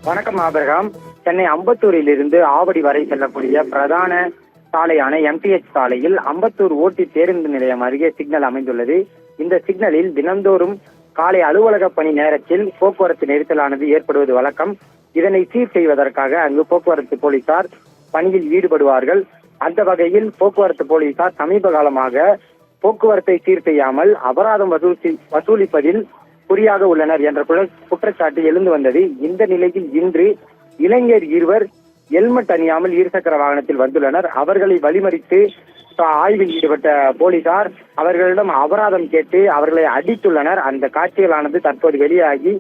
வணக்கம் ஆபிரகாம். சென்னை அம்பத்தூரில் இருந்து ஆவடி வரை செல்லக்கூடிய பிரதான சாலையான MTH சாலையில் அம்பத்தூர் ஓட்டி பேருந்து நிலையம் அருகே சிக்னல் அமைந்துள்ளது. இந்த சிக்னலில் தினந்தோறும் காலை அலுவலக பணி நேரத்தில் போக்குவரத்து நெரிசலானது ஏற்படுவது வழக்கம். இதனை சீர் செய்வதற்காக அங்கு போக்குவரத்து போலீசார் பணியில் ஈடுபடுவார்கள். அந்த வகையில் போக்குவரத்து போலீசார் சமீப காலமாக போக்குவரத்தை சீர் செய்யாமல் அபராதம் வசூலிப்பதில் குறியாக உள்ளனர் என்ற குற்றச்சாட்டு எழுந்து வந்தது. இந்த நிலையில் இன்று இளைஞர் இருவர் ஹெல்மெட் அணியாமல் இருசக்கர வாகனத்தில் வந்துள்ளனர். அவர்களை வழிமறித்து ஆய்வில் ஈடுபட்ட போலீசார் அவர்களிடம் அபராதம் கேட்டு அவர்களை அடித்துள்ளனர். அந்த காட்சிகளானது தற்போது வெளியாகி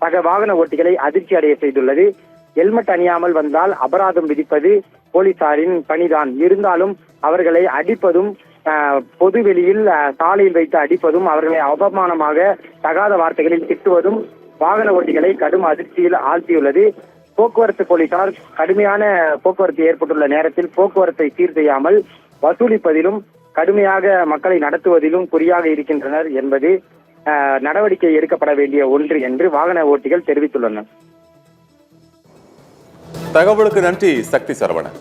சக வாகன ஓட்டிகளை அதிர்ச்சி அடைய செய்துள்ளது. ஹெல்மெட் அணியாமல் வந்தால் அபராதம் விதிப்பது போலீசாரின் பணிதான். இருந்தாலும் அவர்களை அடிப்பதும் பொது வெளியில் சாலையில் வைத்து அடிப்பதும் அவர்களை அவமானமாக தகாத வார்த்தைகளில் திட்டுவதும் வாகன ஓட்டிகளை கடும் அதிர்ச்சியில் ஆழ்த்தியுள்ளது. போக்குவரத்து போலீசார் கடுமையான போக்குவரத்து ஏற்பட்டுள்ள நேரத்தில் போக்குவரத்தை சீர் செய்யாமல் வசூலிப்பதிலும் கடுமையாக மக்களை நடத்துவதிலும் குறியாக இருக்கின்றனர் என்பது நடவடிக்கை எடுக்கப்பட வேண்டிய ஒன்று என்று வாகன ஓட்டிகள் தெரிவித்துள்ளனர். தகவலுக்கு நன்றி சக்தி சரவணன்.